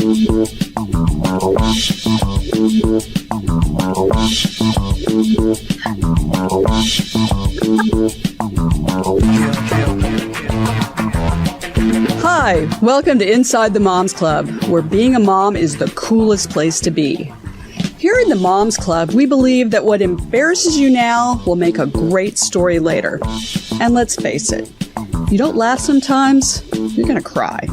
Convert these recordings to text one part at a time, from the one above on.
Hi, welcome to Inside the Moms Club, where being a mom is the coolest place to be. Here in the Moms Club, we believe that what embarrasses you now will make a great story later. And let's face it, if you don't laugh sometimes, you're going to cry.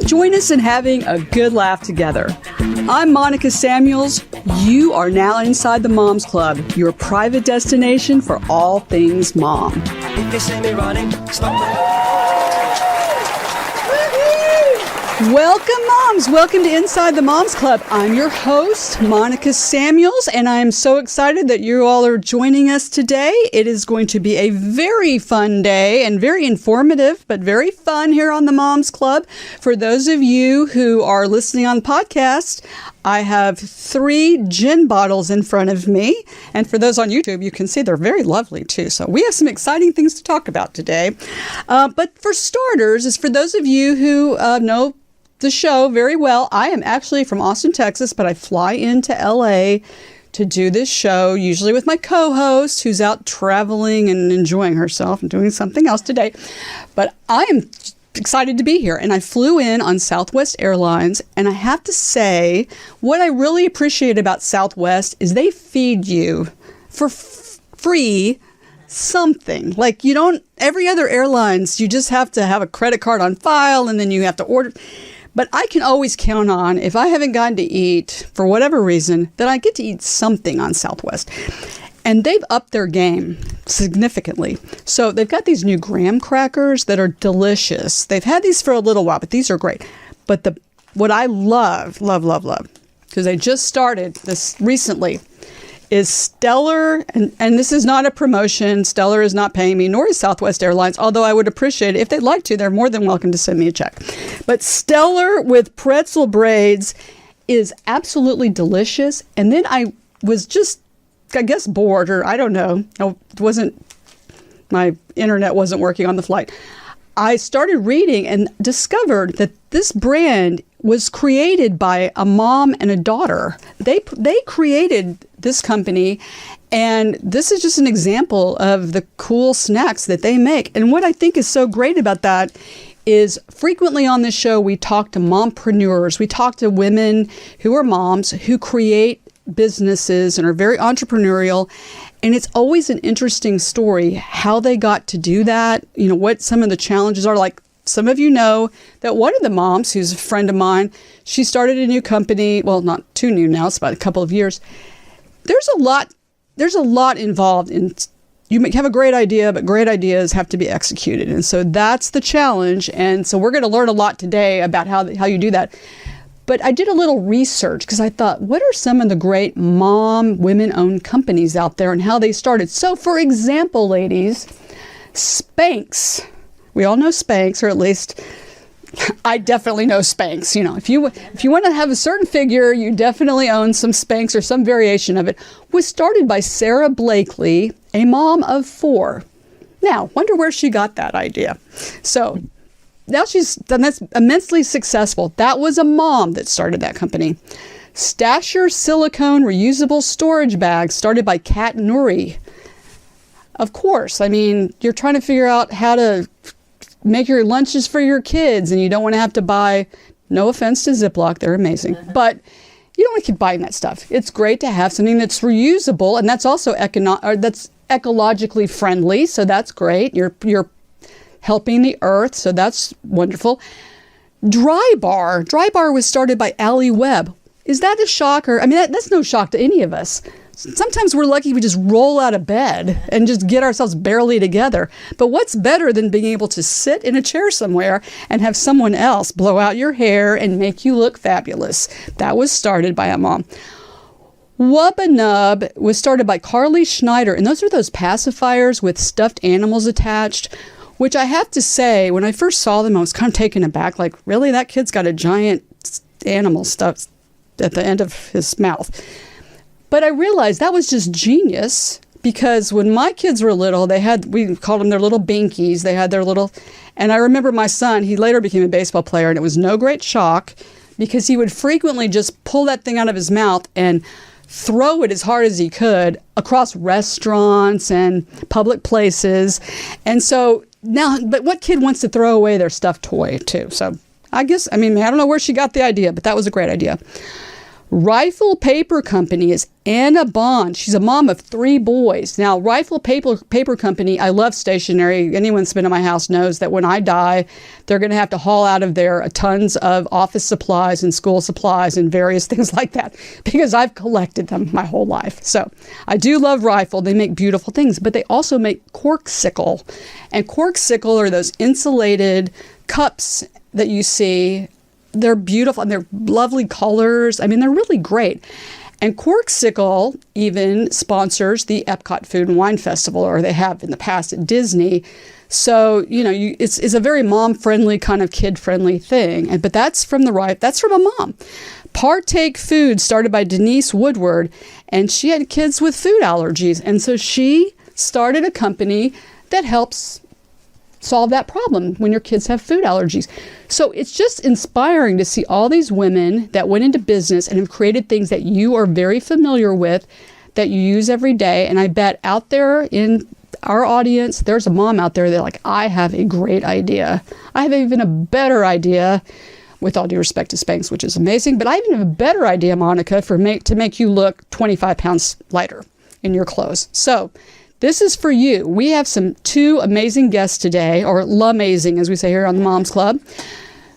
Join us in having a good laugh together. I'm Monica Samuels. You are now inside the Moms Club, your private destination for all things mom. If you see me running, stop. Welcome, moms. Welcome to Inside the Moms Club. I'm your host, Monica Samuels, and I'm so excited that you all are joining us today. It is going to be a very fun day and very informative, but very fun here on the Moms Club. For those of you who are listening on podcast, I have 3 gin bottles in front of me. And for those on YouTube, you can see they're very lovely too. So we have some exciting things to talk about today. But for starters, is for those of you who know the show very well, I am actually from Austin, Texas, but I fly into LA to do this show, usually with my co-host who's out traveling and enjoying herself and doing something else today. But I am excited to be here. And I flew in on Southwest Airlines. And I have to say, what I really appreciate about Southwest is they feed you for free something. Like you don't, every other airlines, you just have to have a credit card on file and then you have to order. But I can always count on, if I haven't gotten to eat for whatever reason, that I get to eat something on Southwest. And they've upped their game significantly. So they've got these new graham crackers that are delicious. They've had these for a little while, but these are great. But what I love, because I just started this recently, is Stellar, and this is not a promotion. Stellar is not paying me, nor is Southwest Airlines, although I would appreciate it. If they'd like to, they're more than welcome to send me a check. But Stellar with pretzel braids is absolutely delicious. And then I was just, I guess, bored, or I don't know. My internet wasn't working on the flight. I started reading and discovered that this brand was created by a mom and a daughter. They created this company, and this is just an example of the cool snacks that they make. And what I think is so great about that is frequently on this show, we talk to mompreneurs. We talk to women who are moms who create businesses and are very entrepreneurial. And it's always an interesting story how they got to do that, you know, what some of the challenges are. Like some of you know that one of the moms, who's a friend of mine, she started a new company. Well, not too new now, it's about a couple of years. There's a lot involved in, you may have a great idea, but great ideas have to be executed. And so that's the challenge. And so we're going to learn a lot today about how you do that. But I did a little research because I thought, what are some of the great mom, women-owned companies out there and how they started? So, for example, ladies, Spanx. We all know Spanx, or at least I definitely know Spanx. You know, if you want to have a certain figure, you definitely own some Spanx or some variation of it. Was started by Sarah Blakely, a mom of 4. Now, wonder where she got that idea. So now she's done that's immensely successful. That was a mom that started that company. Stasher silicone reusable storage bags, started by Kat Nuri. Of course, I mean, you're trying to figure out how to make your lunches for your kids, and you don't want to have to buy, no offense to Ziploc, they're amazing, but you don't want to keep buying that stuff. It's great to have something that's reusable, and that's also that's ecologically friendly, so that's great. You're helping the earth, so that's wonderful. Dry Bar was started by Allie Webb. Is that a shocker? I mean, that's no shock to any of us. Sometimes we're lucky we just roll out of bed and just get ourselves barely together. But what's better than being able to sit in a chair somewhere and have someone else blow out your hair and make you look fabulous? That was started by a mom. Wubba Nub was started by Carly Schneider, and those are those pacifiers with stuffed animals attached, which I have to say, when I first saw them, I was kind of taken aback, like, really, that kid's got a giant animal stuffed at the end of his mouth. But I realized that was just genius, because when my kids were little, we called them their little binkies. They had their little, and I remember my son, he later became a baseball player, and it was no great shock because he would frequently just pull that thing out of his mouth and throw it as hard as he could across restaurants and public places. And so now, but what kid wants to throw away their stuffed toy too? So I don't know where she got the idea, but that was a great idea. Rifle Paper Company is Anna Bond. She's a mom of 3 boys. Now, Rifle Paper Company, I love stationery. Anyone that's been in my house knows that when I die, they're going to have to haul out of there tons of office supplies and school supplies and various things like that because I've collected them my whole life. So I do love Rifle. They make beautiful things, but they also make Corksicle. And Corksicle are those insulated cups that you see. They're beautiful and they're lovely colors. I mean, they're really great. And Corksicle even sponsors the Epcot Food and Wine Festival, or they have in the past at Disney. So, it's a very mom-friendly, kind of kid-friendly thing. But that's from a mom. Partake Food, started by Denise Woodward, and she had kids with food allergies. And so she started a company that helps solve that problem when your kids have food allergies. So it's just inspiring to see all these women that went into business and have created things that you are very familiar with, that you use every day. And I bet out there in our audience, there's a mom out there that like, I have a great idea. I have even a better idea, with all due respect to Spanx, which is amazing, but I even have a better idea, Monica, to make you look 25 pounds lighter in your clothes. So this is for you. We have 2 amazing guests today, or l'amazing, as we say here on the Moms Club.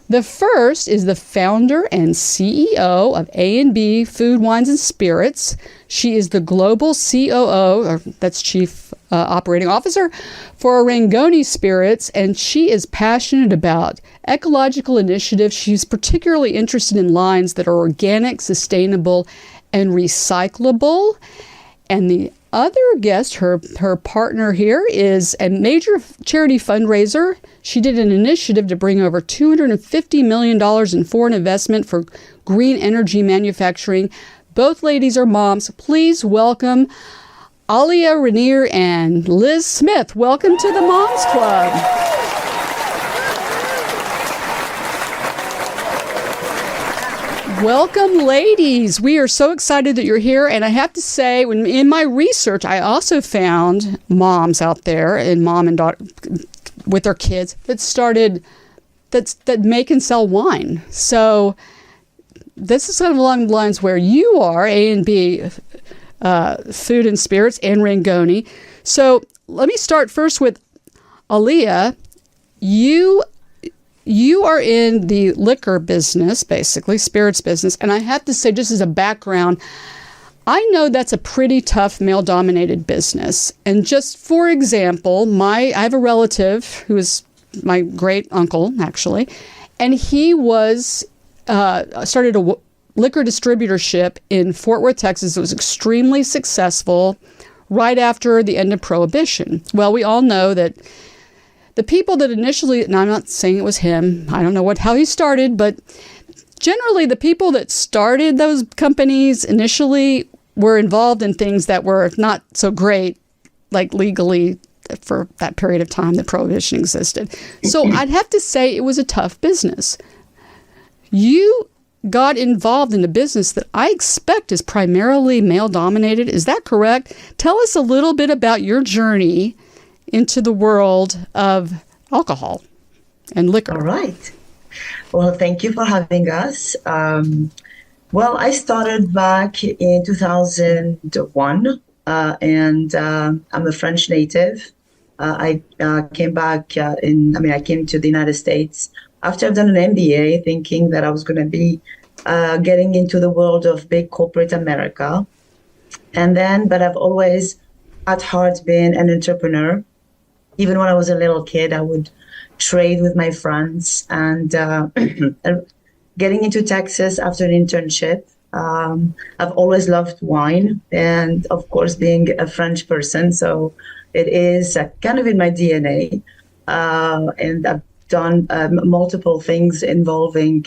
The first is the founder and CEO of A&B Food, Wines, and Spirits. She is the global COO, or that's Chief Operating Officer, for Rangoni Spirits, and she is passionate about ecological initiatives. She's particularly interested in lines that are organic, sustainable, and recyclable. And the other guest, her partner here, is a major charity fundraiser. She did an initiative to bring over $250 million in foreign investment for green energy manufacturing. Both ladies are moms. Please welcome Alia Reniers and Liz Smith. Welcome to the Moms Club. Welcome, ladies. We are so excited that you're here. And I have to say, in my research, I also found moms out there and mom and daughter with their kids that make and sell wine. So this is kind of along the lines where you are, A&B Food and Spirits and Rangoni. So let me start first with Alia. You are in the liquor business, basically, spirits business. And I have to say, just as a background, I know that's a pretty tough male-dominated business. And just for example, I have a relative who is my great uncle, actually, and he started a liquor distributorship in Fort Worth, Texas. It was extremely successful right after the end of Prohibition. Well, we all know that the people that initially, and I'm not saying it was him, I don't know how he started, but generally the people that started those companies initially were involved in things that were not so great, like legally, for that period of time that Prohibition existed. So I'd have to say it was a tough business. You got involved in a business that I expect is primarily male-dominated. Is that correct? Tell us a little bit about your journey into the world of alcohol and liquor. All right. Well, thank you for having us. Well, I started back in 2001, and I'm a French native. I came back I came to the United States after I've done an MBA, thinking that I was going to be getting into the world of big corporate America. But I've always at heart been an entrepreneur. Even when I was a little kid, I would trade with my friends, and getting into Texas after an internship. I've always loved wine, and of course, being a French person, so it is kind of in my DNA. And I've done multiple things involving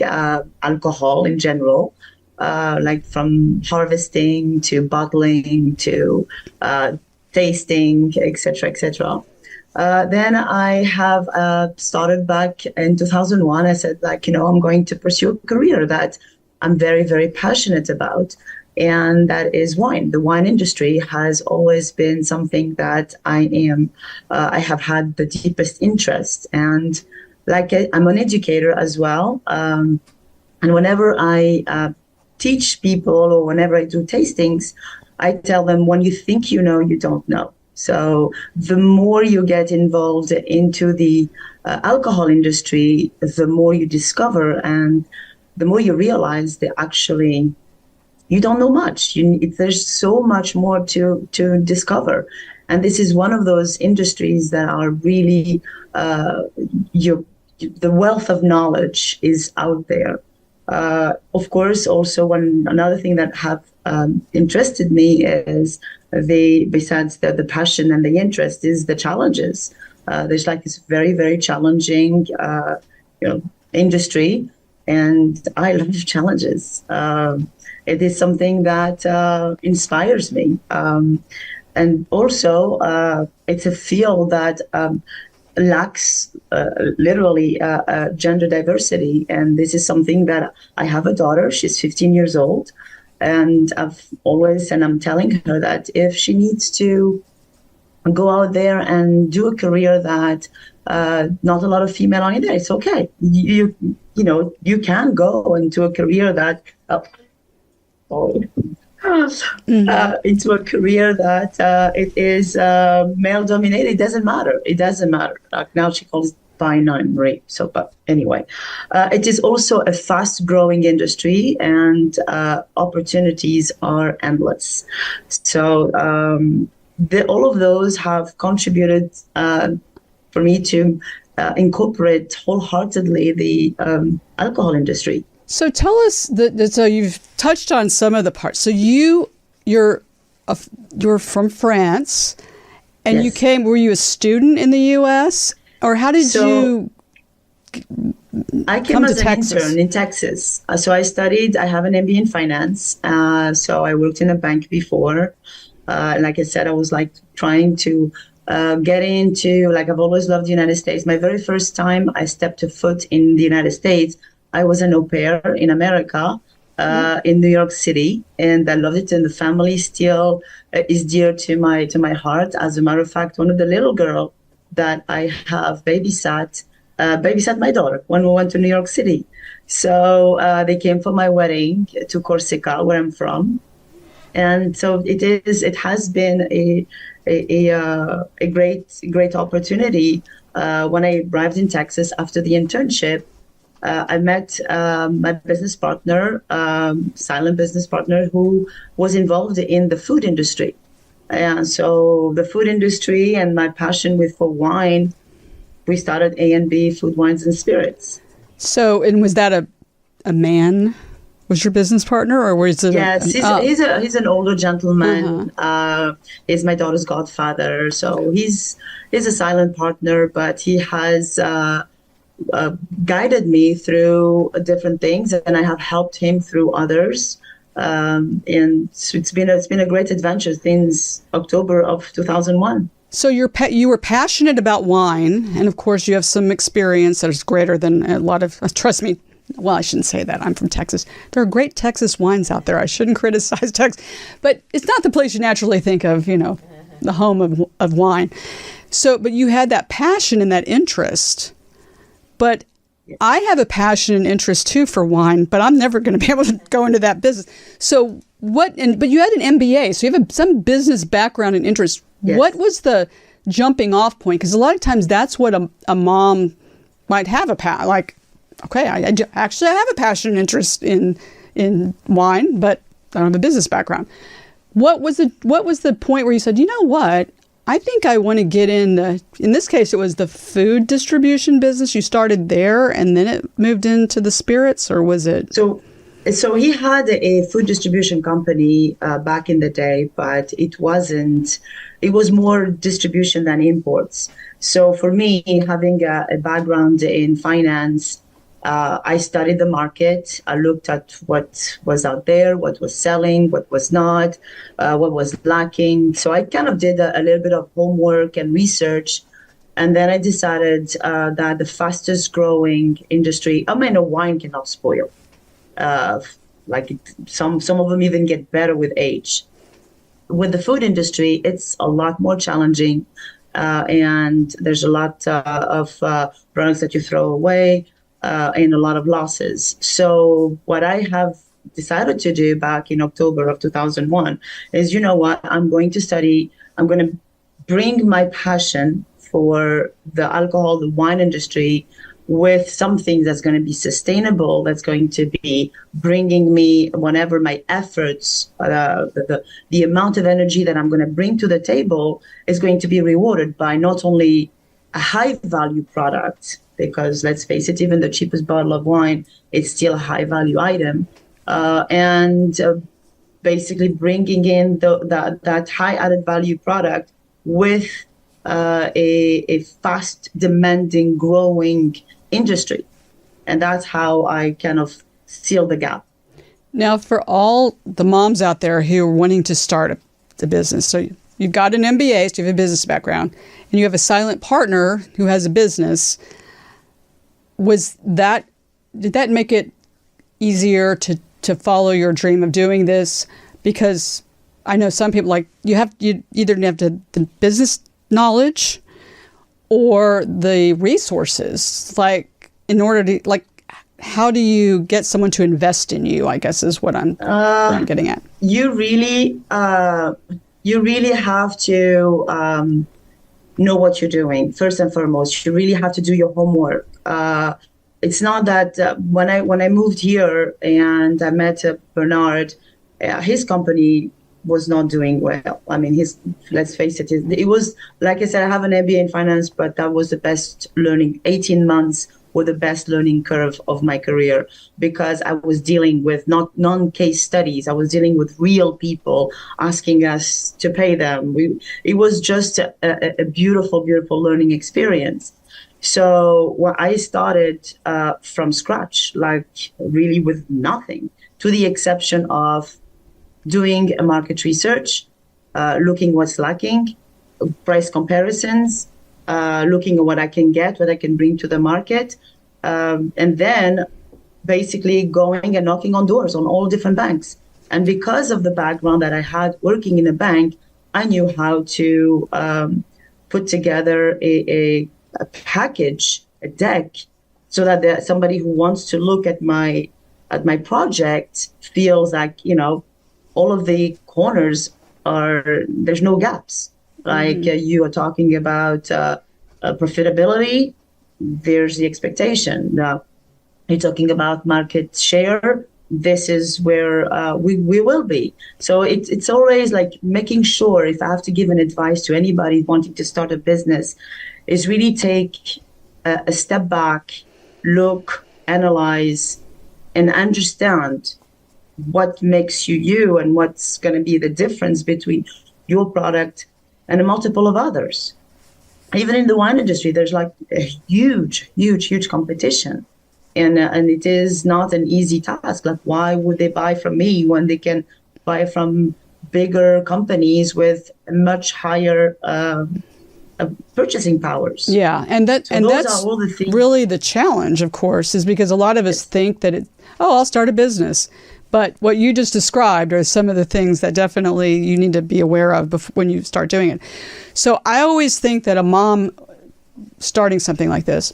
alcohol in general, like from harvesting to bottling to tasting, etc., etc. Then I have started back in 2001. I said, like, I'm going to pursue a career that I'm very, very passionate about. And that is wine. The wine industry has always been something that I have had the deepest interest. And I'm an educator as well. And whenever I teach people or whenever I do tastings, I tell them, when you think you know, you don't know. So the more you get involved into the alcohol industry, the more you discover and the more you realize that actually you don't know much. There's so much more to discover. And this is one of those industries that are really, the wealth of knowledge is out there. Of course, also another thing that have interested me is besides the passion and the interest is the challenges. There's like this very, very challenging, industry, and I love challenges. It is something that inspires me. And also, it's a field that lacks literally gender diversity. And this is something that I have a daughter. She's 15 years old. And I'm telling her that if she needs to go out there and do a career that not a lot of female are in there, it's okay. You can go into a career that into a career that it is male dominated. It doesn't matter. Like now she calls it binary. So, but anyway, it is also a fast growing industry and opportunities are endless. So all of those have contributed for me to incorporate wholeheartedly the alcohol industry. So tell us so you've touched on some of the parts. So you're from France, and Yes. you came. Were you a student in the U.S. or how did you? I came come as to an Texas? intern in Texas. So I have an MBA in finance. So I worked in a bank before. Like I said, I was like trying to get into, like, I've always loved the United States. My very first time I stepped a foot in the United States, I was an au pair in America, in New York City, and I loved it. And the family still is dear to my heart. As a matter of fact, one of the little girl that I have babysat my daughter when we went to New York City. So they came for my wedding to Corsica, where I'm from, and so it has been a great opportunity. When I arrived in Texas after the internship, I met my business partner, silent business partner, who was involved in the food industry. And so the food industry and my passion for wine, we started A&B Food, Wines, and Spirits. So, and was that a man? Was your business partner, or was it? Yes, he's an older gentleman. He's my daughter's godfather, so he's a silent partner, but he has guided me through different things, and I have helped him through others. And so it's been a great adventure since October of 2001. So you were passionate about wine, and of course you have some experience that is greater than a lot of. Trust me. Well, I shouldn't say that. I'm from Texas. There are great Texas wines out there. I shouldn't criticize Texas, but it's not the place you naturally think of. The home of wine. So, but you had that passion and that interest. But I have a passion and interest too for wine, but I'm never going to be able to go into that business. So but you had an MBA, so you have some business background and interest. Yes. What was the jumping off point? Because a lot of times that's what a mom might have okay, I actually have a passion and interest in wine, but I don't have a business background. What was the point where you said, you know what? I think I want to get in this case, it was the food distribution business. You started there and then it moved into the spirits, or was it? So he had a food distribution company back in the day, but it was more distribution than imports. So for me, having a background in finance, I studied the market. I looked at what was out there, what was selling, what was not, what was lacking. So I kind of did a little bit of homework and research And then I decided that the fastest growing industry, I mean, a wine cannot spoil. Uh, some of them even get better with age. With the food industry, it's a lot more challenging, and there's a lot of products that you throw away, and a lot of losses. So what I have decided to do back in October of 2001 is, you know what, I'm going to bring my passion for the alcohol, the wine industry, with something that's going to be sustainable, that's going to be bringing me, whenever my efforts, the amount of energy that I'm going to bring to the table is going to be rewarded by not only a high value product, because let's face it, even the cheapest bottle of wine, it's still a high value item, and basically bringing in that high added value product with a fast demanding growing industry. And that's how I kind of seal the gap. Now, for all the moms out there who are wanting to start a business, so you've got an MBA, so you have a business background, and you have a silent partner who has a business. Did that make it easier to follow your dream of doing this? Because I know some people, like, you either have the business knowledge or the resources, like, in order to, like, how do you get someone to invest in you, I guess is what I'm getting at. You really have to know what you're doing. First and foremost, you really have to do your homework. It's not that when I moved here and I met Bernard, his company was not doing well. I mean, let's face it, it was, like I said, I have an MBA in finance, but that was the best learning. 18 months were the best learning curve of my career, because I was dealing with not non-case studies. I was dealing with real people asking us to pay them. It was just a beautiful, beautiful learning experience. So I started from scratch, like really with nothing, to the exception of doing a market research, looking what's lacking, price comparisons, looking at what I can get, what I can bring to the market, and then basically going and knocking on doors on all different banks. And because of the background that I had working in a bank, I knew how to put together a package, a deck, so that somebody who wants to look at my project feels like, all of the corners there's no gaps. Like you are talking about profitability, there's the expectation. Now, you're talking about market share, this is where we will be. So it's always like making sure, if I have to give an advice to anybody wanting to start a business, is really take a step back, look, analyze, and understand what makes you and what's going to be the difference between your product and a multiple of others. Even in the wine industry, there's like a huge competition. And it is not an easy task. Like, why would they buy from me when they can buy from bigger companies with much higher purchasing powers? Yeah, and that's really the challenge, of course, is because a lot of us think that I'll start a business. But what you just described are some of the things that definitely you need to be aware of when you start doing it. So I always think that a mom starting something like this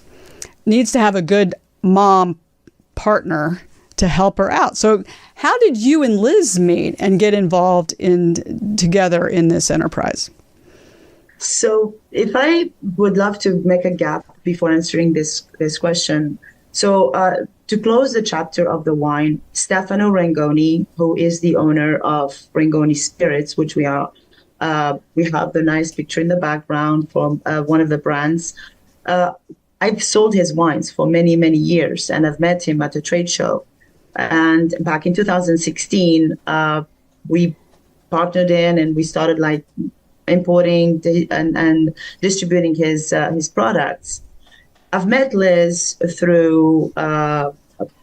needs to have a good mom partner to help her out. So how did you and Liz meet and get involved together in this enterprise? So if I would love to make a gap before answering this question. So to close the chapter of the wine, Stefano Rangoni, who is the owner of Rangoni Spirits, which we have the nice picture in the background from one of the brands. I've sold his wines for many, many years, and I've met him at a trade show. And back in 2016, we partnered in and we started like importing and distributing his products. I've met Liz through a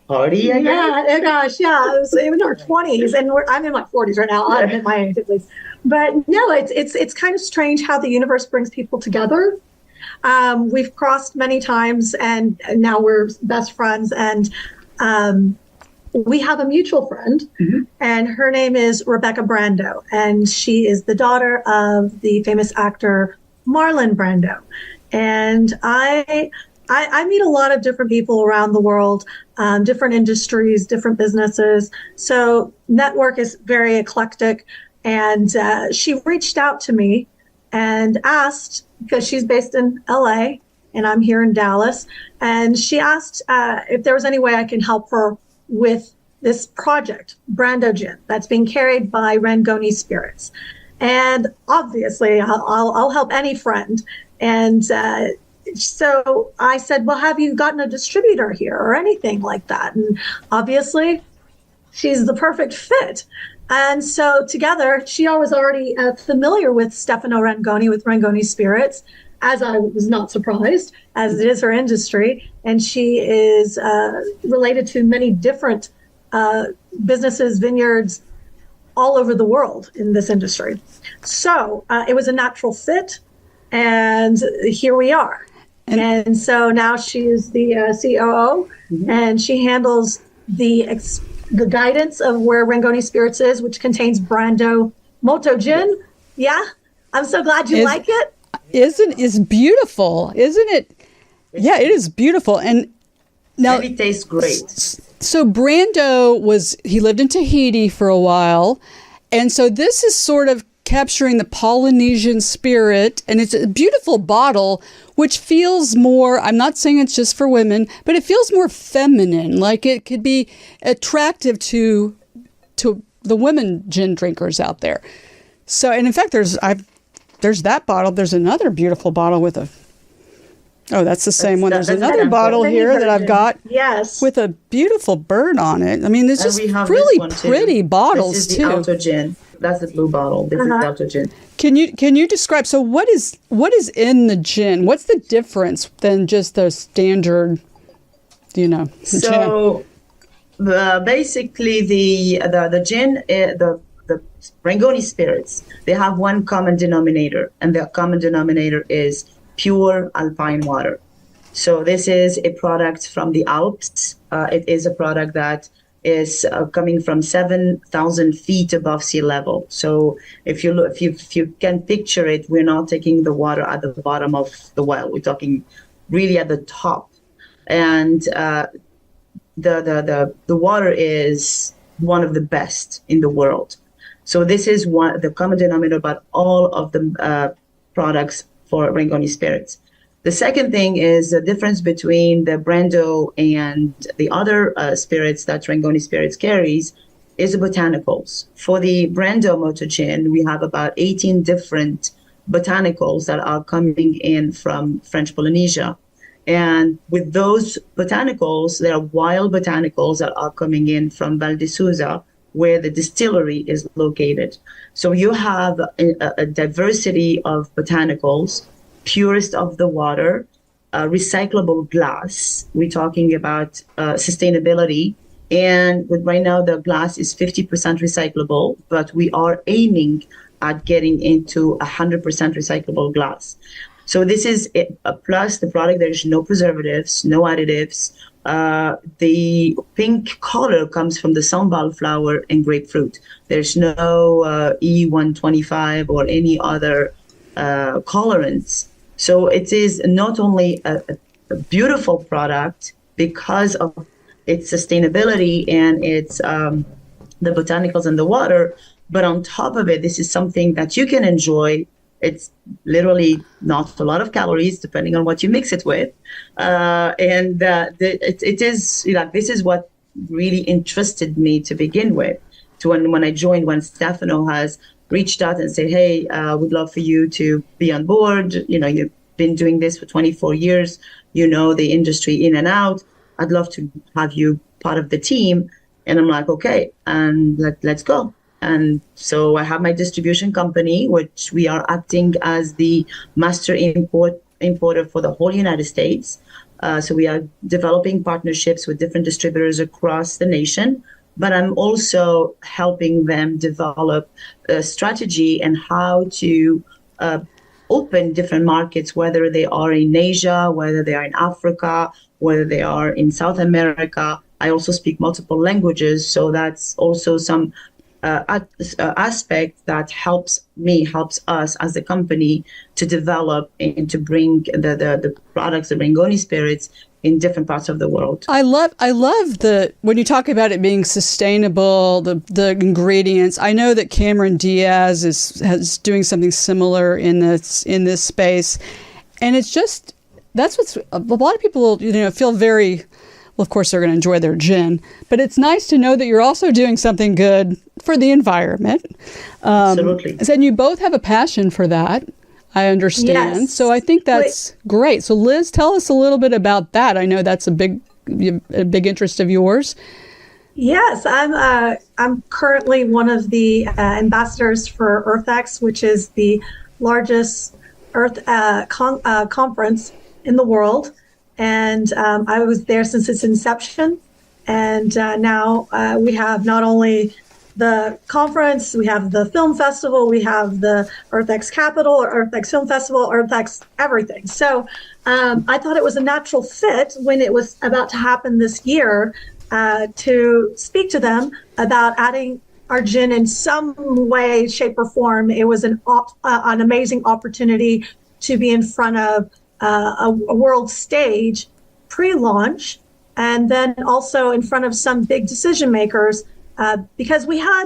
party. Yeah, gosh, yeah. It was in our 20s, and I'm in my 40s right now. I'm in my age at least. But no, it's kind of strange how the universe brings people together. We've crossed many times, and now we're best friends. And we have a mutual friend, and her name is Rebecca Brando, and she is the daughter of the famous actor Marlon Brando. And I meet a lot of different people around the world, different industries, different businesses. So network is very eclectic. And she reached out to me and asked, because she's based in LA and I'm here in Dallas, and she asked if there was any way I can help her with this project, Brando Gin, that's being carried by Rangoni Spirits. And obviously, I'll help any friend. And so I said, well, have you gotten a distributor here or anything like that? And obviously, she's the perfect fit. And so together, she was already familiar with Stefano Rangoni, with Rangoni Spirits, as I was not surprised, as it is her industry. And she is related to many different businesses, vineyards, all over the world in this industry. So it was a natural fit. And here we are. And so now she is the COO, and she handles the guidance of where Rangoni Spirits is, which contains Brando Moto Gin. Yeah, I'm so glad you like it. It's beautiful, isn't it? Yeah, it is beautiful. And now it tastes great. So Brando he lived in Tahiti for a while, and so this is sort of capturing the Polynesian spirit, and it's a beautiful bottle, which feels more, I'm not saying it's just for women, but it feels more feminine, like it could be attractive to the women gin drinkers out there. So, and in fact, there's that bottle. There's another beautiful bottle with that's the same one. There's another bottle here that I've got, with a beautiful bird on it. I mean, there's just really pretty bottles this is too. The Alto Gin. That's the blue bottle. This is the Alto Gin. Can you describe? So what is in the gin? What's the difference than just the standard, gin? So basically, the gin, the Rangoni Spirits, they have one common denominator, and the common denominator is pure alpine water. So this is a product from the Alps. It is a product that is coming from 7,000 feet above sea level. So if you can picture it, we're not taking the water at the bottom of the well. We're talking really at the top, and the water is one of the best in the world. So this is the common denominator about all of the products for Rangoni Spirits. The second thing is the difference between the Brando and the other spirits that Rangoni Spirits carries is the botanicals. For the Brando Moto Gin, we have about 18 different botanicals that are coming in from French Polynesia. And with those botanicals, there are wild botanicals that are coming in from Val de Souza, where the distillery is located. So you have a diversity of botanicals, purest of the water, recyclable glass. We're talking about sustainability. And right now, the glass is 50% recyclable, but we are aiming at getting into 100% recyclable glass. So this is a plus the product. There's no preservatives, no additives. The pink color comes from the sambal flower and grapefruit. There's no E125 or any other colorants. So it is not only a beautiful product because of its sustainability and its the botanicals in the water, but on top of it, this is something that you can enjoy. It's literally not a lot of calories, depending on what you mix it with, it is this is what really interested me to begin with. To when I joined, when Stefano has reached out and said, "Hey, we'd love for you to be on board. You've been doing this for 24 years. You know the industry in and out. I'd love to have you part of the team." And I'm like, "Okay, and let's go." And so I have my distribution company, which we are acting as the master importer for the whole United States. So we are developing partnerships with different distributors across the nation. But I'm also helping them develop a strategy and how to open different markets, whether they are in Asia, whether they are in Africa, whether they are in South America. I also speak multiple languages, so that's also some aspect that helps us as a company to develop and to bring the products, the Rangoni spirits, in different parts of the world. I love the when you talk about it being sustainable, the ingredients. I know that Cameron Diaz is doing something similar in this space, and it's just that's what's a lot of people feel very. Well, of course, they're going to enjoy their gin, but it's nice to know that you're also doing something good for the environment. Absolutely. And you both have a passion for that, I understand. Yes. So I think that's great. So Liz, tell us a little bit about that. I know that's a big interest of yours. Yes, I'm currently one of the ambassadors for EarthX, which is the largest Earth conference in the world. And I was there since its inception. And now we have not only the conference, we have the film festival, we have the EarthX Capital, or EarthX Film Festival, EarthX everything. So I thought it was a natural fit when it was about to happen this year to speak to them about adding our gin in some way, shape, or form. It was an amazing opportunity to be in front of a world stage pre-launch, and then also in front of some big decision makers, because we had,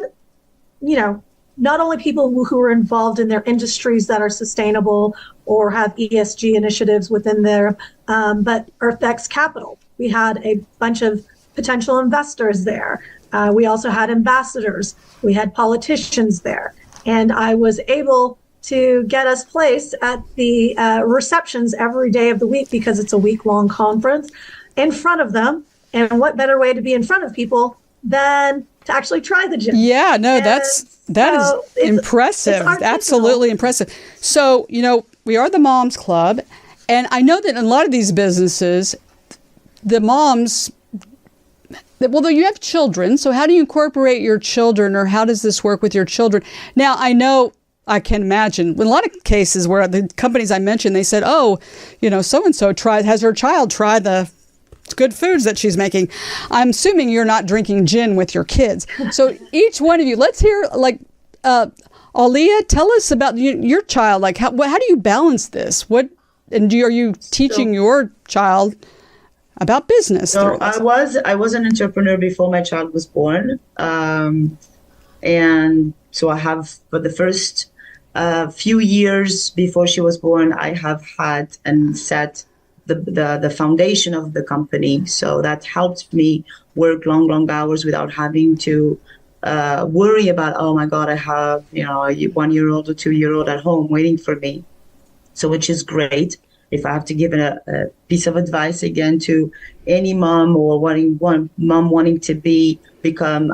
not only people who were involved in their industries that are sustainable or have ESG initiatives within there, but EarthX Capital. We had a bunch of potential investors there. We also had ambassadors. We had politicians there. And I was able to get us placed at the receptions every day of the week, because it's a week-long conference, in front of them. And what better way to be in front of people than to actually try the gin? Yeah, no, that is impressive. It's absolutely impressive. So, we are the Moms Club, and I know that in a lot of these businesses, the moms, well, you have children, so how do you incorporate your children, or how does this work with your children? Now, I can imagine in a lot of cases where the companies I mentioned, they said, so-and-so has her child try the good foods that she's making. I'm assuming you're not drinking gin with your kids. So each one of you, let's hear, Alia, tell us about your child. Like, how do you balance this? Are you teaching your child about business? So I was an entrepreneur before my child was born. And so I have, for the first few years before she was born, I have had and set the foundation of the company. So that helped me work long hours without having to worry about, oh my God, I have a 1-year-old or 2-year-old at home waiting for me. So which is great. If I have to give a piece of advice again to any mom or wanting to become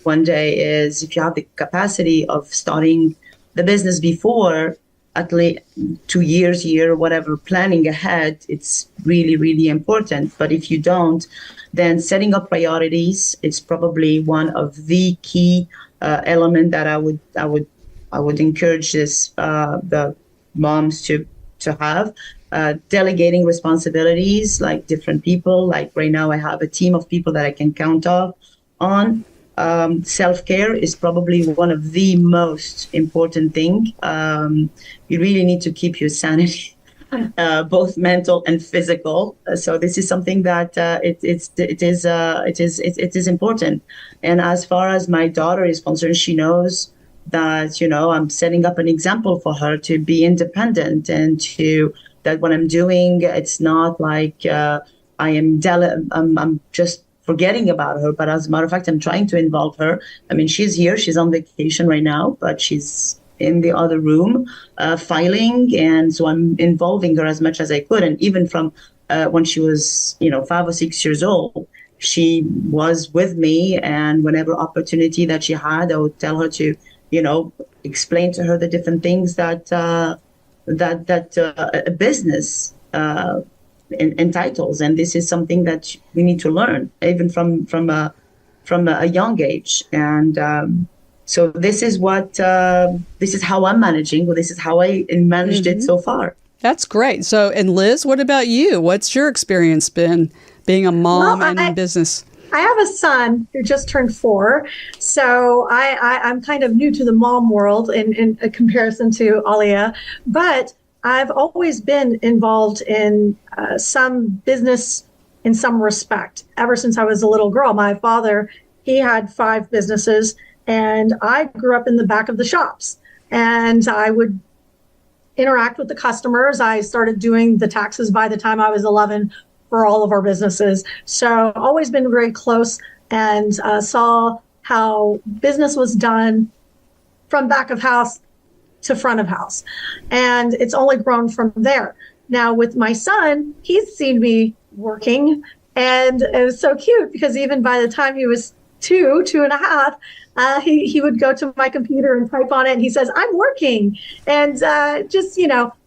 one day, is if you have the capacity of starting the business before, at least 2 years, whatever, planning ahead, it's really, really important. But if you don't, then setting up priorities, it's probably one of the key element that I would encourage the moms to have. Delegating responsibilities, like different people. Like right now, I have a team of people that I can count on. Self-care is probably one of the most important thing. You really need to keep your sanity, both mental and physical. So this is something that it is important. And as far as my daughter is concerned, she knows that I'm setting up an example for her to be independent, and that what I'm doing, it's not like I'm just forgetting about her, but as a matter of fact, I'm trying to involve her. I mean, she's here, she's on vacation right now, but she's in the other room filing, and so I'm involving her as much as I could. And even from when she was 5 or 6 years old, she was with me, and whenever opportunity that she had, I would tell her to explain to her the different things that a business entitles, and this is something that we need to learn even from a young age. And So this is how I'm managing. Well, this is how I managed it so far. That's great. So, and Liz, what about you? What's your experience been being a mom and in business? I have a son who just turned 4, so I'm kind of new to the mom world in comparison to Alia, but I've always been involved in some business in some respect. Ever since I was a little girl, my father, he had 5 businesses, and I grew up in the back of the shops, and I would interact with the customers. I started doing the taxes by the time I was 11 for all of our businesses. So always been very close and saw how business was done from back of house to front of house. And it's only grown from there. Now with my son, he's seen me working, and it was so cute because even by the time he was 2.5, he would go to my computer and type on it, and he says, "I'm working," and just,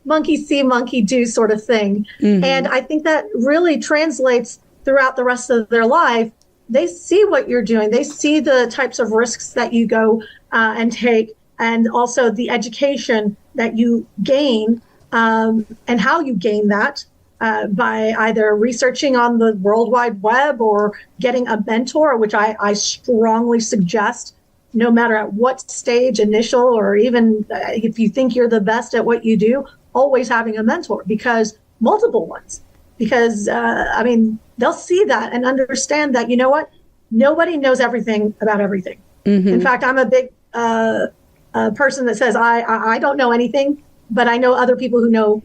monkey see, monkey do sort of thing. Mm-hmm. And I think that really translates throughout the rest of their life. They see what you're doing. They see the types of risks that you go and take, and also the education that you gain and how you gain that by either researching on the World Wide Web or getting a mentor, which I strongly suggest. No matter at what stage, initial, or even if you think you're the best at what you do, always having a mentor, because multiple ones, because they'll see that and understand that, nobody knows everything about everything. Mm-hmm. In fact, I'm a big person that says, I don't know anything, but I know other people who know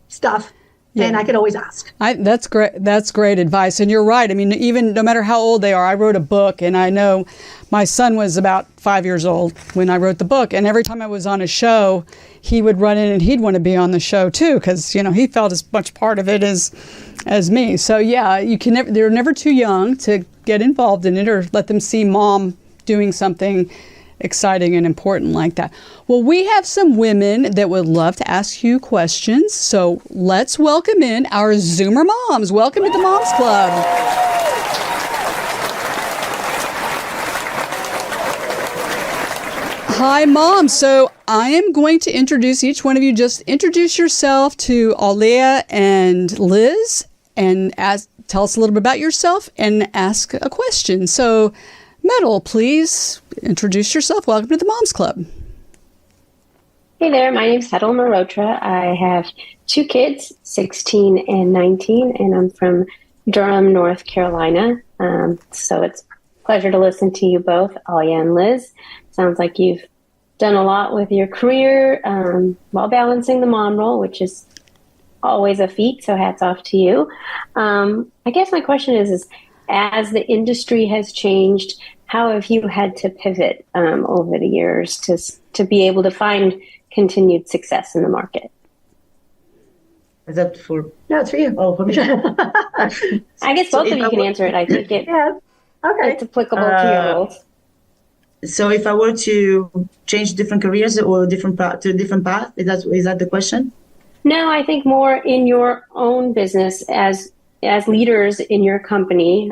stuff. Yeah. And I could always ask. That's great. That's great advice. And you're right. I mean, even no matter how old they are, I wrote a book, and I know my son was about 5 years old when I wrote the book. And every time I was on a show, he would run in and he'd want to be on the show too, because, he felt as much part of it as me. So yeah, they're never too young to get involved in it or let them see mom doing something exciting and important like that. Well, we have some women that would love to ask you questions. So let's welcome in our Zoomer moms. Welcome to the Moms Club. Hi, Mom. So I am going to introduce each one of you. Just introduce yourself to Alia and Liz and tell us a little bit about yourself and ask a question. So Metal, please introduce yourself. Welcome to the Moms Club. Hey there, my name's Settle Marotra. I have 2 kids, 16 and 19, and I'm from Durham, North Carolina. So it's a pleasure to listen to you both, Alia and Liz. Sounds like you've done a lot with your career while balancing the mom role, which is always a feat, so hats off to you. I guess my question is as the industry has changed, how have you had to pivot over the years to be able to find continued success in the market? Is that for? No, it's for you. Oh, for me. I guess both of you can answer it. I think it's applicable to your roles. So if I were to change different careers or to a different path, is that the question? No, I think more in your own business as leaders in your company.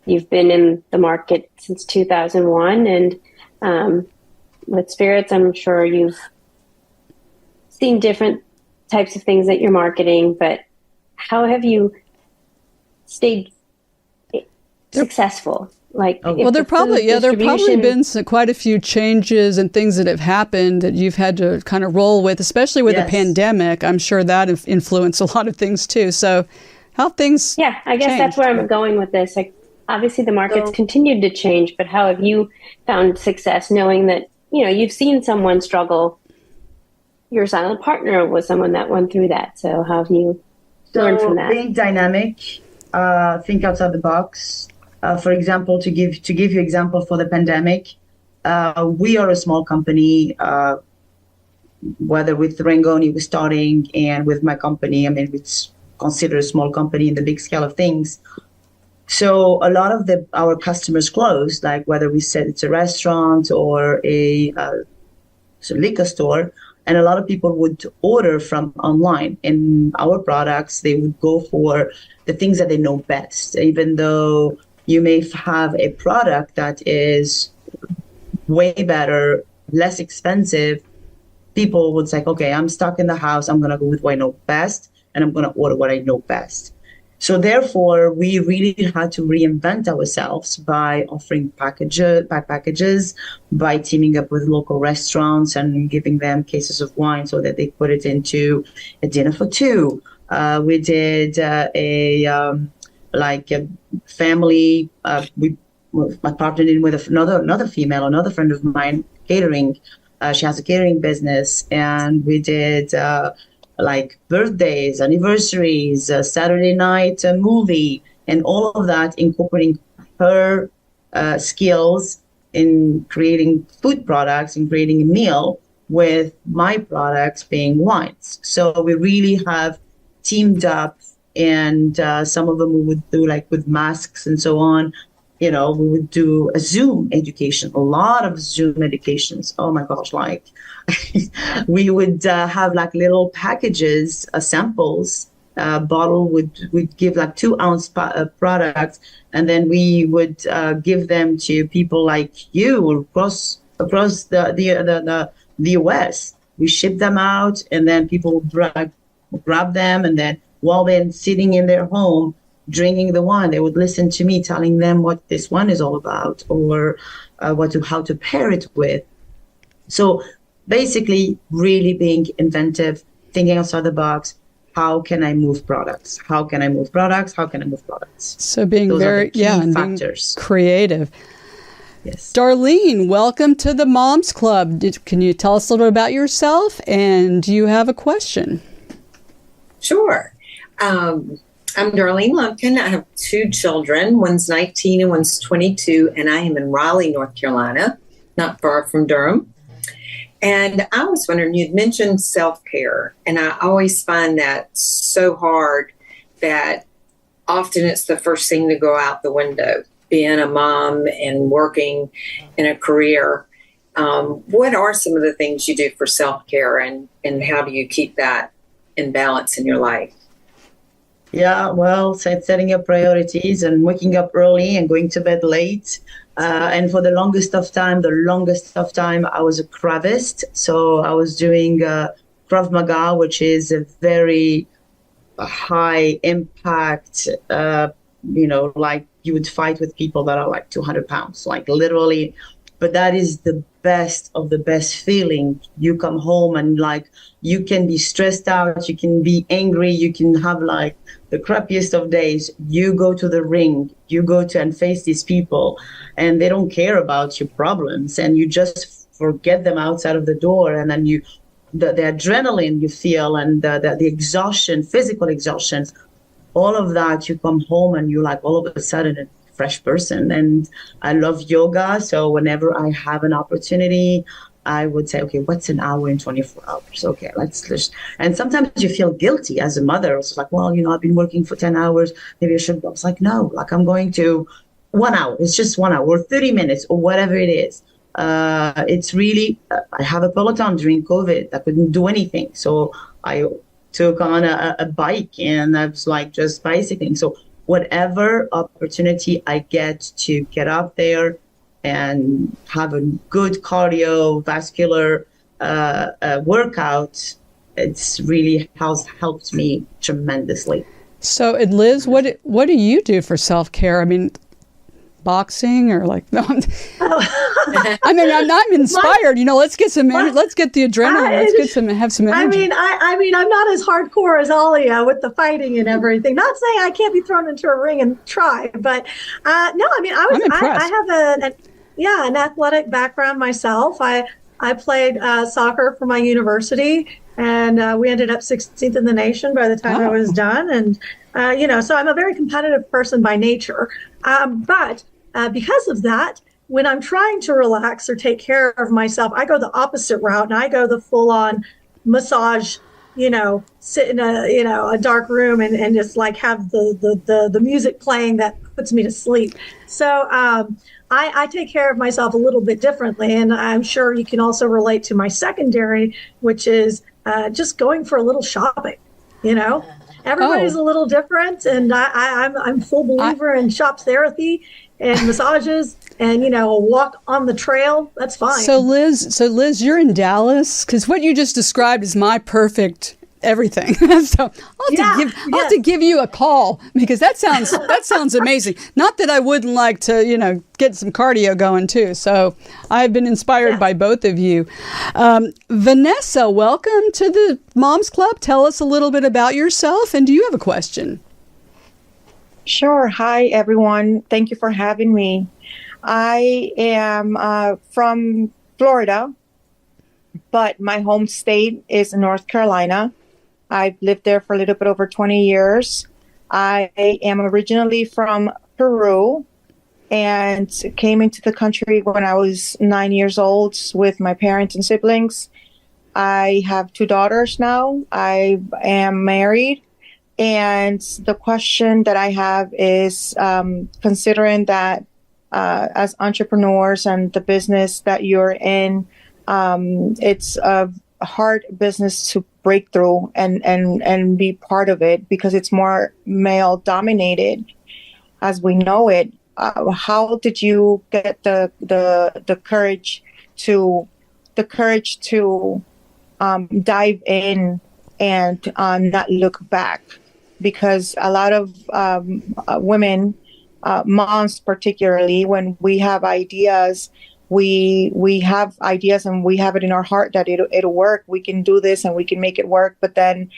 You've been in the market since 2001, and with spirits, I'm sure you've seen different types of things that you're marketing, but how have you stayed successful? Well, there probably been quite a few changes and things that have happened that you've had to kind of roll with, especially with the pandemic. I'm sure that have influenced a lot of things too. So how things I guess changed. That's where I'm going with this. Obviously the market's continued to change, but how have you found success knowing that, you've seen someone struggle? Your silent partner was someone that went through that. So how have you learned from that? Being dynamic, think outside the box. For example, to give you example for the pandemic, we are a small company, whether with Rangoni we're starting and with my company, it's considered a small company in the big scale of things. So a lot of our customers closed, like whether we said it's a restaurant or a liquor store, and a lot of people would order from online. And our products, they would go for the things that they know best, even though you may have a product that is way better, less expensive, people would say, okay, I'm stuck in the house. I'm going to go with what I know best, and I'm going to order what I know best. So therefore, we really had to reinvent ourselves by offering packages, by teaming up with local restaurants and giving them cases of wine so that they put it into a dinner for two. We did a family. I partnered in with another female, another friend of mine, catering. She has a catering business, and we did like birthdays, anniversaries, Saturday night movie, and all of that incorporating her skills in creating food products and creating a meal with my products being wines. So we really have teamed up, and some of them we would do like with masks and so on. You know, we would do a Zoom education, a lot of Zoom educations. Oh my gosh, like we would have like little packages, samples. Bottle would give like 2-ounce products, and then we would give them to people like you across the US. We ship them out, and then people would grab them, and then while they're sitting in their home drinking the wine, they would listen to me telling them what this wine is all about, or how to pair it with. So basically, really being inventive, thinking outside the box. How can I move products? How can I move products? How can I move products? So being Those are the key and factors. being creative. Yes. Darlene, welcome to the Moms Club. Can you tell us a little bit about yourself? And do you have a question? Sure. I'm Darlene Lumpkin. I have 2 children. One's 19 and one's 22, and I am in Raleigh, North Carolina, not far from Durham. And I was wondering, you'd mentioned self-care, and I always find that so hard that often it's the first thing to go out the window, being a mom and working in a career. What are some of the things you do for self-care, and how do you keep that in balance in your life? Yeah, well, setting up priorities and waking up early and going to bed late. And for the longest of time, I was a Kravist. So I was doing Krav Maga, which is a very high impact, like you would fight with people that are like 200 pounds, like literally. But that is the best of the best feeling. You come home and like you can be stressed out, you can be angry, you can have like the crappiest of days. You go to the ring, you go to and face these people, and they don't care about your problems, and you just forget them outside of the door. And then the adrenaline you feel, and the exhaustion, physical exhaustion, all of that, you come home and you're like all of a sudden a fresh person. And I love yoga, so whenever I have an opportunity, I would say, okay, what's an hour in 24 hours? Okay, let's just, and sometimes you feel guilty as a mother. It's like, well, I've been working for 10 hours. Maybe I should. I was like, no, like I'm going to 1 hour. It's just 1 hour or 30 minutes or whatever it is. It's really, I have a Peloton during COVID. I couldn't do anything. So I took on a bike, and I was like just bicycling. So whatever opportunity I get to get out there and have a good cardiovascular workout, it's really helped me tremendously. So, and Liz, what do you do for self-care? I mean, boxing or like, no, I mean, I'm inspired. Let's get let's get the adrenaline. Have some energy. I mean, I'm not as hardcore as Alia with the fighting and everything. Not saying I can't be thrown into a ring and try, but no, I mean, I have an athletic background myself. I played soccer for my university, and we ended up 16th in the nation by the time I was done. And so I'm a very competitive person by nature. But because of that, when I'm trying to relax or take care of myself, I go the opposite route, and I go the full-on massage. Sit in a dark room and just like have the music playing that puts me to sleep. So I take care of myself a little bit differently, and I'm sure you can also relate to my secondary, which is just going for a little shopping. Everybody's a little different, and I'm full believer in shop therapy. and massages and, a walk on the trail. That's fine. So Liz, you're in Dallas, because what you just described is my perfect everything. So I'll have to give you a call, because that sounds amazing. Not that I wouldn't like to, get some cardio going too. So I've been inspired by both of you. Vanessa, welcome to the Moms Club. Tell us a little bit about yourself, and do you have a question? Sure. Hi, everyone. Thank you for having me. I am from Florida, but my home state is North Carolina. I've lived there for a little bit over 20 years. I am originally from Peru and came into the country when I was 9 years old with my parents and siblings. I have 2 daughters now. I am married. And the question that I have is, considering that as entrepreneurs and the business that you're in, it's a hard business to break through and be part of it, because it's more male dominated as we know it. How did you get the courage to dive in and not look back? Because a lot of women, moms particularly, when we have ideas, we have ideas and we have it in our heart that it'll work. We can do this and we can make it work. But then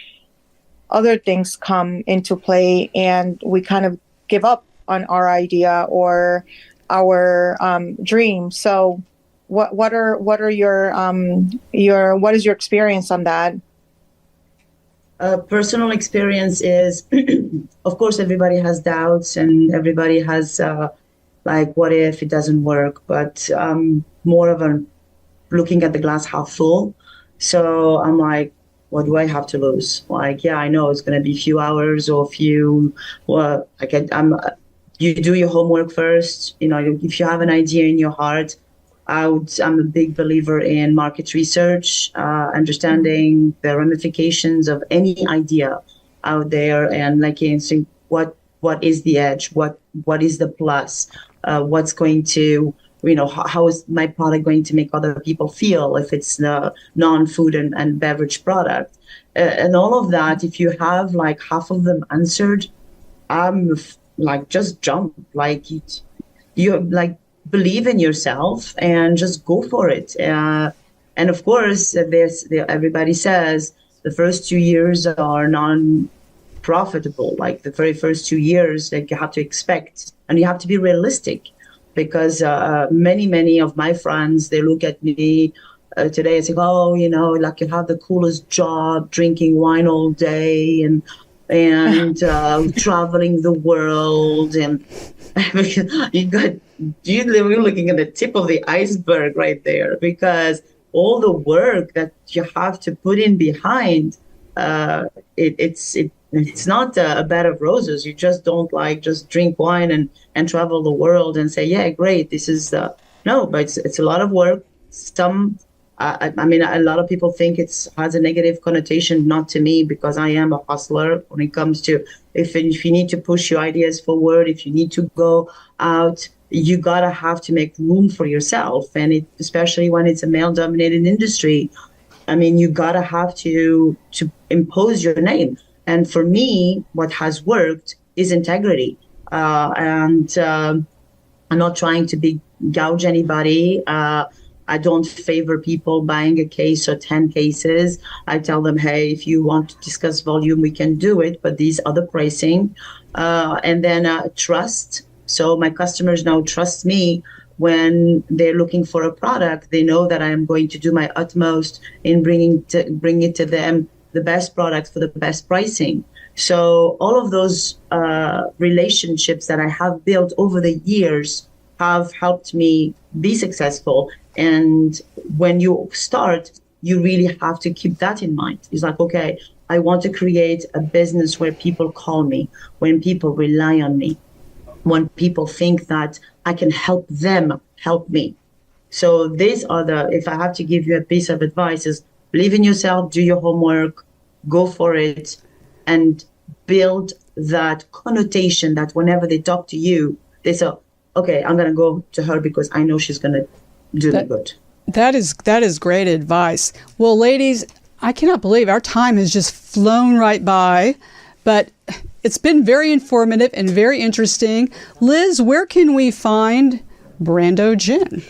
other things come into play and we kind of give up on our idea or our dream. So what is your experience on that? Personal experience is, of course, everybody has doubts and everybody has what if it doesn't work, but more of a looking at the glass half full. So I'm like, what do I have to lose? I know it's going to be a few hours or you do your homework first. If you have an idea in your heart, I'm a big believer in market research, understanding the ramifications of any idea out there, and saying what is the edge, what is the plus, what's going to, how is my product going to make other people feel if it's the non-food and beverage product, and all of that. If you have half of them answered, I'm just jump, you believe in yourself and just go for it. And of course, everybody says the first 2 years are non-profitable. The very first 2 years, you have to expect, and you have to be realistic, because many of my friends, they look at me today and say, oh, you have the coolest job, drinking wine all day and traveling the world, and you're looking at the tip of the iceberg right there, because all the work that you have to put in behind it's not a bed of roses. You just don't just drink wine and travel the world and say, yeah, great, this is no, but it's a lot of work. A lot of people think it has a negative connotation, not to me, because I am a hustler when it comes to if you need to push your ideas forward, if you need to go out, you gotta have to make room for yourself. And especially when it's a male-dominated industry, you gotta have to impose your name. And for me, what has worked is integrity. I'm not trying to gouge anybody. I don't favor people buying a case or 10 cases. I tell them, hey, if you want to discuss volume, we can do it, but these are the pricing. And then trust. So my customers now trust me when they're looking for a product. They know that I am going to do my utmost in bring it to them, the best product for the best pricing. So all of those relationships that I have built over the years have helped me be successful. And when you start, you really have to keep that in mind. It's okay, I want to create a business where people call me, when people rely on me, when people think that I can help them help me. So these are if I have to give you a piece of advice, is believe in yourself, do your homework, go for it, and build that connotation that whenever they talk to you, they say, okay, I'm going to go to her because I know she's going to do me good. That is great advice. Well, ladies, I cannot believe our time has just flown right by, but it's been very informative and very interesting. Liz, where can we find Brando Gin?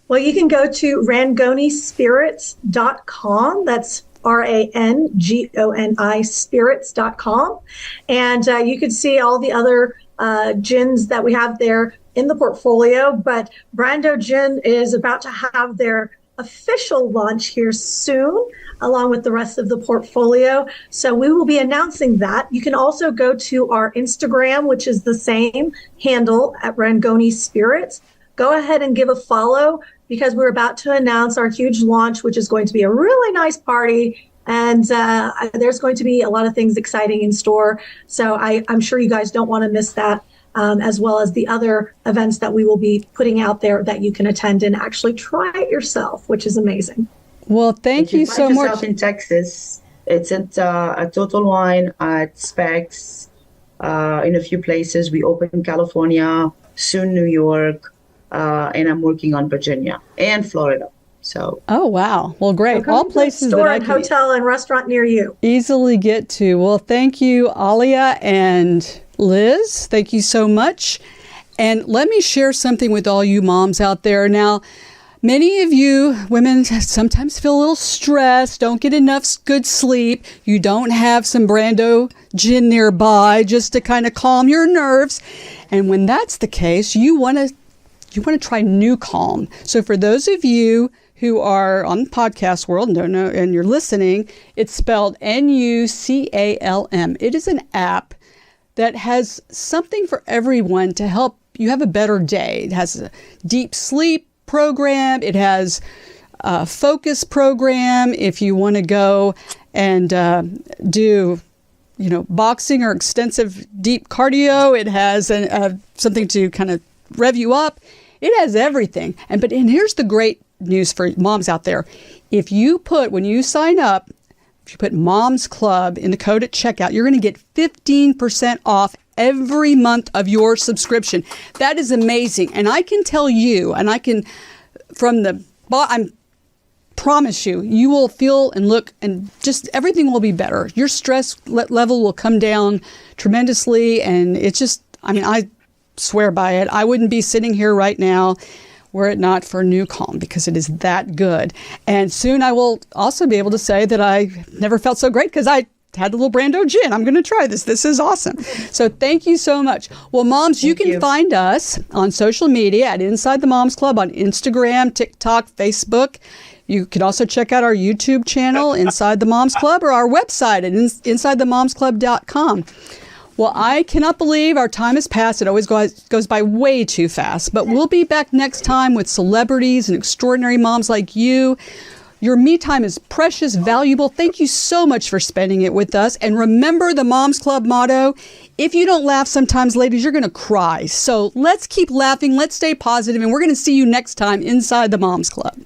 Well, you can go to rangonispirits.com. That's RANGONI spirits.com. And you can see all the other gins that we have there in the portfolio. But Brando Gin is about to have their official launch here soon, along with the rest of the portfolio. So we will be announcing that. You can also go to our Instagram, which is the same handle at Rangoni Spirits. Go ahead and give a follow because we're about to announce our huge launch, which is going to be a really nice party. And there's going to be a lot of things exciting in store. So I'm sure you guys don't want to miss that, as well as the other events that we will be putting out there that you can attend and actually try it yourself, which is amazing. Well, thank you so much. In Texas, it's at a Total Wine at Specs in a few places. We open in California, soon New York, and I'm working on Virginia and Florida. So. Oh, wow. Well, great. So all places that I can hotel and restaurant near you. Easily get to. Well, thank you, Alia and Liz. Thank you so much. And let me share something with all you moms out there. Now, many of you women sometimes feel a little stressed, don't get enough good sleep. You don't have some Brando Gin nearby just to kind of calm your nerves. And when that's the case, you want to try New Calm. So for those of you who are on the podcast world and don't know, and you're listening, it's spelled NUCALM. It is an app that has something for everyone to help you have a better day. It has a deep sleep program. It has a focus program if you want to go and do boxing or extensive deep cardio. It has something to kind of rev you up. It has everything. And here's the great news for moms out there. When you sign up, if you put Mom's Club in the code at checkout, you're going to get 15% off every month of your subscription. That is amazing. And I can tell you, and I promise you, you will feel and look and just everything will be better. Your stress level will come down tremendously. And it's just, I swear by it. I wouldn't be sitting here right now were it not for New Calm, because it is that good. And soon I will also be able to say that I never felt so great because I had a little Brando Gin. I'm going to try this. This is awesome. So thank you so much. Well, moms, you can find us on social media at Inside the Moms Club on Instagram, TikTok, Facebook. You can also check out our YouTube channel, Inside the Moms Club, or our website at insidethemomsclub.com. Well, I cannot believe our time has passed. It always goes by way too fast. But we'll be back next time with celebrities and extraordinary moms like you. Your me time is precious, valuable. Thank you so much for spending it with us. And remember the Moms Club motto, if you don't laugh sometimes, ladies, you're going to cry. So let's keep laughing. Let's stay positive. And we're going to see you next time inside the Moms Club.